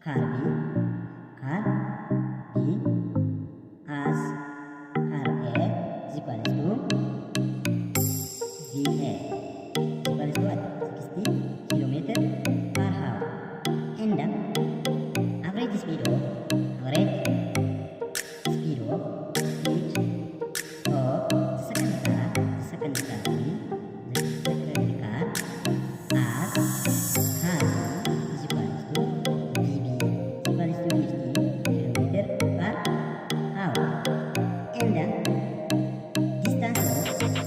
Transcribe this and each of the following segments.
car B as car A is equal to VA is equal to what? 60 kilometer per hour. And the average speed of speed of the second car B, the second car as car is equal to VB is equal to 50 kilometer per hour. And the distance of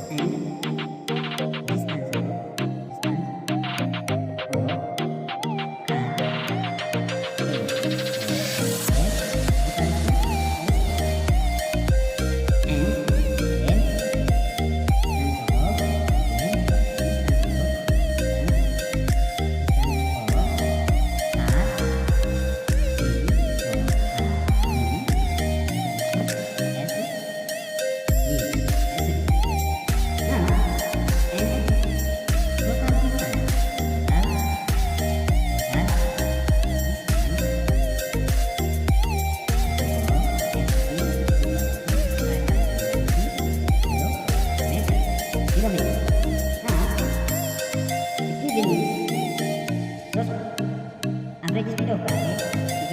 average speed of car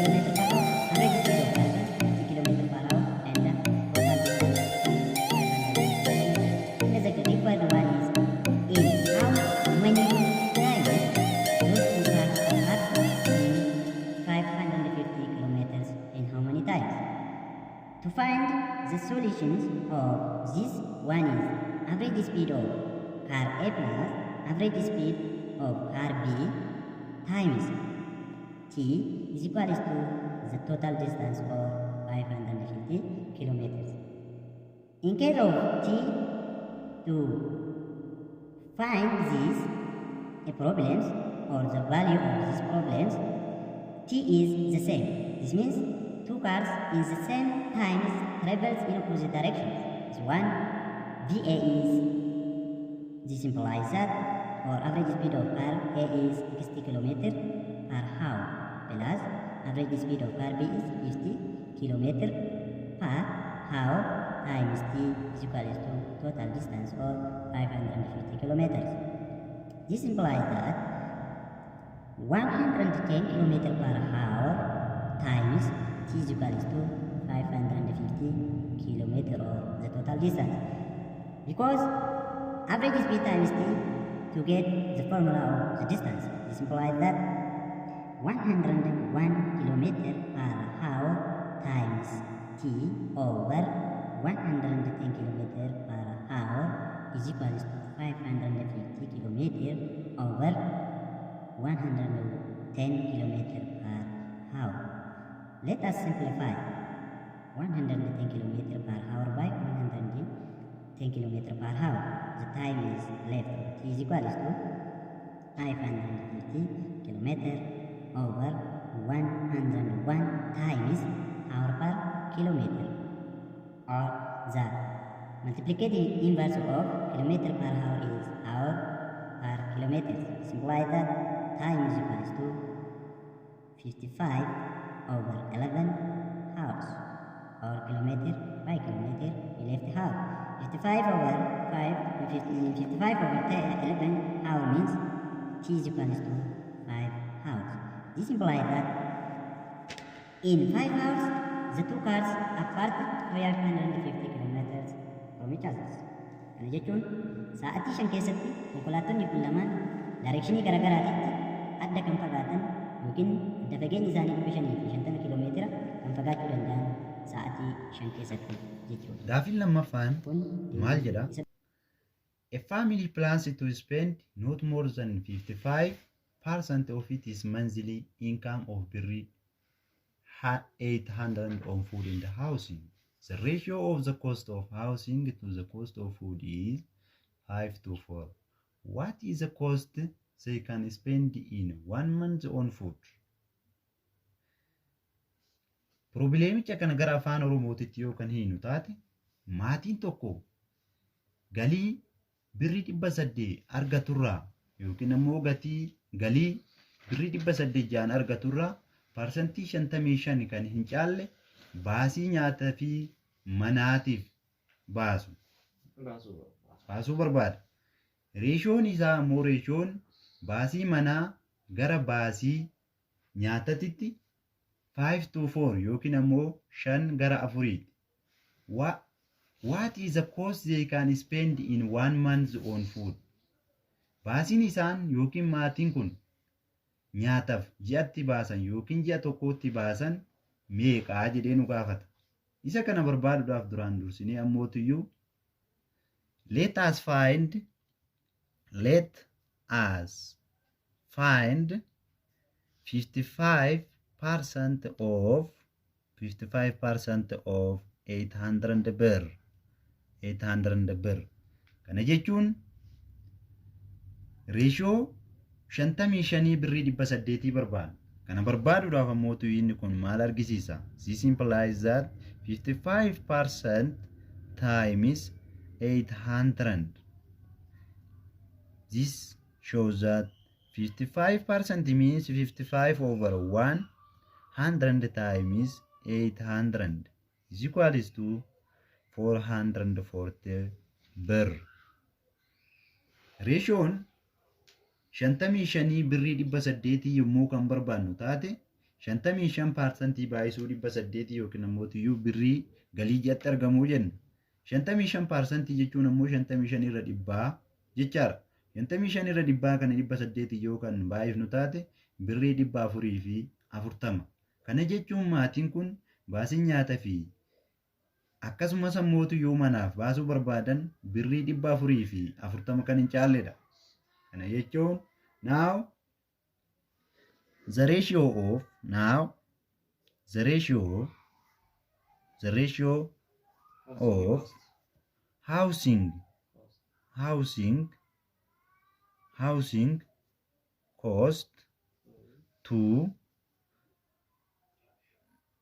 kilometer per hour. Average speed of car kilometer per hour, and the total distance is 500 kilometers. And the required one is in how many times those two cars are in 550 kilometers and how many times. To find the solutions of this one is average speed of car A plus average speed of car B times T is equal to the total distance of 550 kilometers. In case of T, to find these problems or the value of these problems, T is the same. This means two cars in the same times travels in opposite directions. So one VA is, this implies that our average speed of car A is 60 km per hour plus average speed of car B is 50 km per hour times T is equal to total distance of 550 kilometers. This implies that 110 km per hour times T is equal to 550 km or the total distance. Because average speed times T to get the formula of the distance. This implies that 101 km per hour times T over 110 km per hour is equal to 550 km over 110 km per hour. Let us simplify 110 km per hour by 110 km per hour. The time is left. T is equal to 550 km over 101 times hour per kilometer, or the multiplicative inverse of kilometer per hour is hour per kilometer. Simply that time is equal to 55 over 11 hours, or kilometer by kilometer we left half. 55 over 55 over 11 hour means T is equal to 5 hours. This implies that in 5 hours the two cars apart 550 kilometers from each other. Kana jechuun sa'aatii 5 keessatti konkolaattonni kun lamaan directionii garagaraatitti adda kan fagaatan yookiin adda fageenyi isaanii 550 kilomeetira kan fagaachuu danda'an sa'aatii 5 keessatti jechuudha. Gaafiin lammaffaan maal jedha? A family plans to spend not more than 55% of its monthly income of birri 800 on food and housing. The ratio of the cost of housing to the cost of food is 5 to 4. What is the cost they can spend in 1 month on food? Problemicha kana gara afaan Oromootitti yoo kan hiinu taate maatiin tokko galii birrii 800 argaturraa yookiin ammoo galii birrii 800 argaturraa parsantii 55 kan hin caalle baasii nyaataa fi manaatiif baasuu barbaada. Reeshoon isaa immoo reeshoon baasii manaa gara baasii nyaatatitti 5 to 4 yookiin ammoo 5 gara 4. What is the cost they can spend in 1 month on food? Baasiin isaan yookiin maatiin kun nyaataaf ji'atti baasan yookiin ji'a tokkotti baasan meeqaa jedhee nu gaafata. Isa kana barbaaduudhaaf duraan dursinee ammootiyyuu let us find 55% of 800 birr. Kana jechuun reeshoo 55 birrii 800 barbaada. Kana barbaaduudhaaf ammootu inni kun maal argisiisa? This implies that 55% times 800. This shows that 55% means 55 over 100 times 800 is equals to 440 birr. Reeshoon 55 birrii 800 yommuu kan barbaannu taate 55% baay'isuu 800 yookiin ammoo birrii galii ji'atti argamuu jenna. 55% jechuun ammoo 55 irra dhibbaa jechaadha. 55 irra dhibbaa kana 800 yoo kan baay'ifnu taate birrii 440. Kana jechuun maatiin kun baasii nyaataa fi akkasumas ammootu yoo manaaf baasuu barbaadan birrii 440 kan hin caalledha. Kana jechuun now the ratio of housing cost to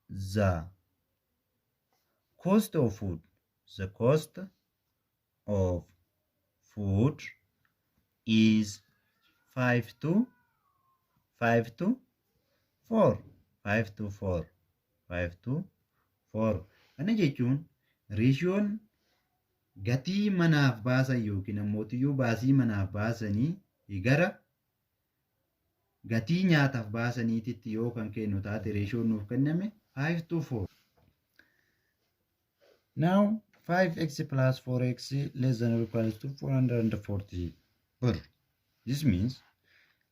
the cost of food. The cost of food is 5 to 4. Kana jechuun reeshoon gatii manaaf baasan yookiin ammoo baasii manaaf baasanii gara gatii nyaataaf baasaniititti yoo kan kennu taate reeshoon nuuf kenname 5 to 4. Now 5x plus 4x less than or equal to 440 birr. This means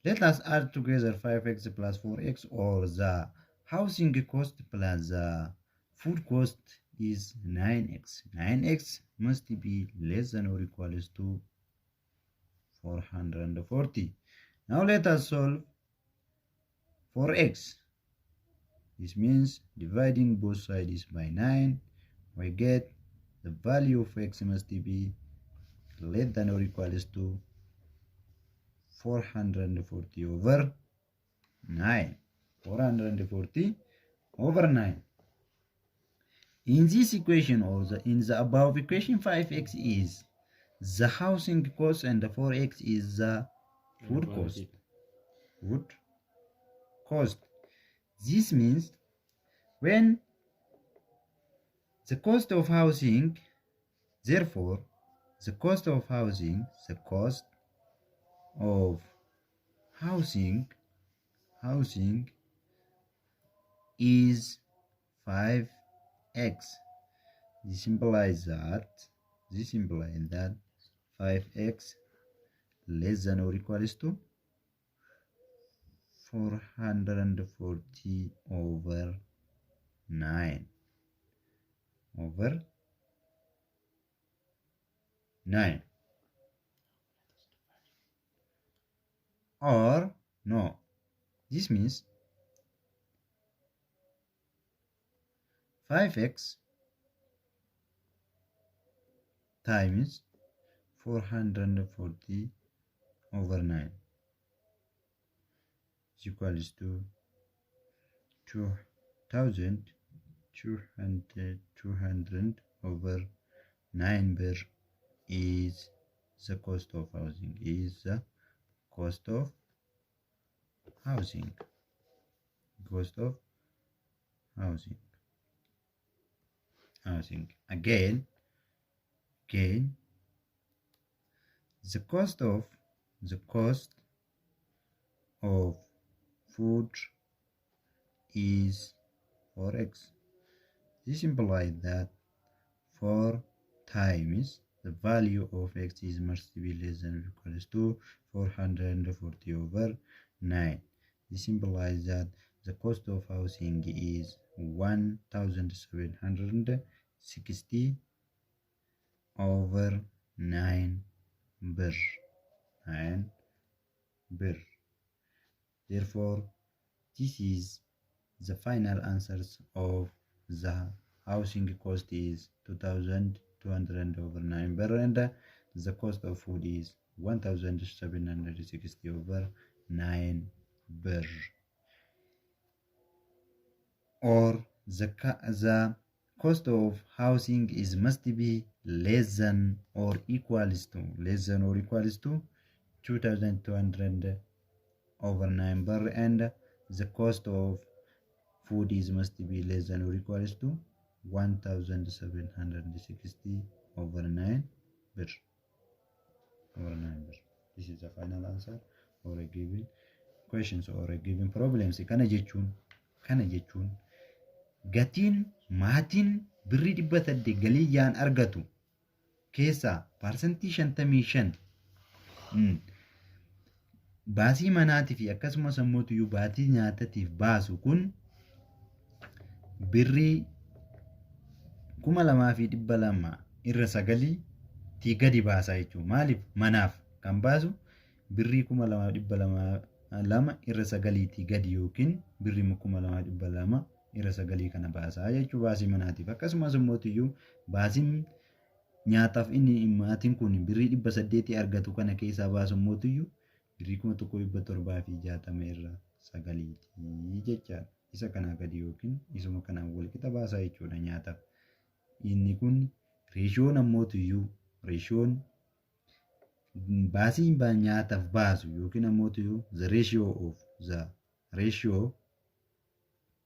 let us add together 5x plus 4x, or the housing cost plus the food cost is 9x. 9x must be less than or equals to 440. Now let us solve for x. This means dividing both sides by 9, we get the value of x must be less than or equals to 440 over 9. 440 over 9. In this equation, or in the above equation, 5x is the housing cost and the 4x is the food cost. This means when the cost of housing, therefore the cost of housing is 5x. This implies that 5x less than or equals to 440 over 9 or no, this means 5x times 440 over 9 is equals to 2,200 over 9 birr is the cost of housing, housing. Cost of housing. Housing. Again, the cost of food is 4x. This implies that 4 times the value of x is must be less than or equals to 440 over 9. This implies that the cost of housing is 1760 over 9 bir. 9 bir. Therefore, this is the final answers of the housing cost is 2200 over 9 bir, and the cost of food is 1760 over 9 bir. Or the cost of housing is must be less than or equals to 2200 over 9 bar, and the cost of food is must be less than or equals to 1760 over 9 bar. This is the final answer for a given questions or a given problems. Kana jechuun gatiin maatiin birrii 800 galiyyaan argatu keessaa parsantii 55 baasii manaatii fi akkasumas ammoo baatii nyaatatiif baasu kun birrii 2200 irra 9 tii gadi baasaa jechuudha. Maaliif manaaf kan baasu birrii 2200 irra 9 tii gadi yookiin birrii 2200 irra 9 kana baasaa jechuudha baasii manaatiif. Akkasumas ammoo baasiin nyaataaf inni maatiin kun birrii 800 argatu kana keessaa baasu ammoo birrii 1760 irra 9 jechaadha. Isa kana gadi yookiin isuma kanaan wal qixa baasaa jechuudha nyaataaf. Inni kun reeshoon ammoo reeshoon baasii nyaataaf baasu yookiin ammoo the ratio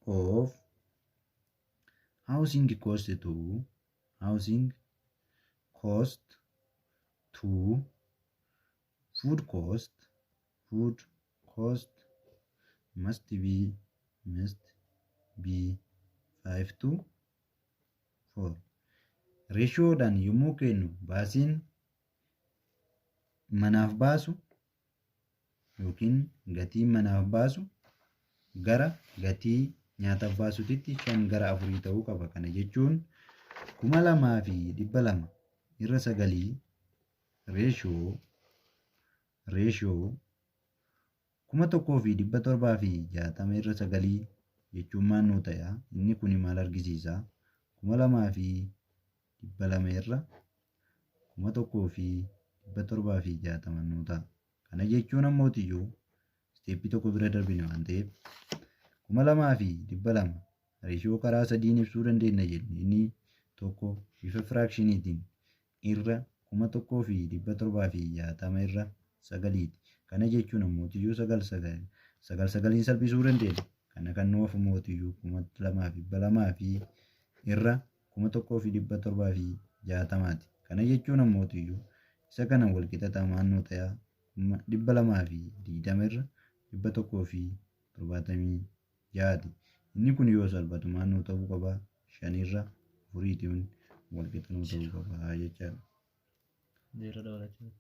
of housing cost to food cost must be 5:4. Ratioodhaan yommuu kennu baasiin manaaf baasu yookiin gatiin manaaf baasu gara gatii nyaataaf baasutitti 5:4 ta'uu qaba. Kana jechuun 2200 irra 9 ratio 1760 irra 9 jechuun maal nuu ta'a? Inni kun maal argisiisa? 2200 irra 1760 nuu ta'a. Kana jechuun ammoo steeppii tokko bira darbine waan ta'eef 2200 reeshoo karaa 3 ibsuu dandeenya jenne. Inni tokko bifa firaakshiniitiin irra 1760 irra 9. Kana jechuun ammoo 9 salphisuu dandeenya. Kana kan nuuf ammoo 2200 irra 1760. Kana jechuun ammoo isa kana wal qixa tamaan nuu ta'a 220 irra 176. Inni kun yoo salphatu maal nuu ta'uu qaba? 5 irra 4 wal qixa nuu ta'uu qaba jechaadha. Zeero dabalachuu.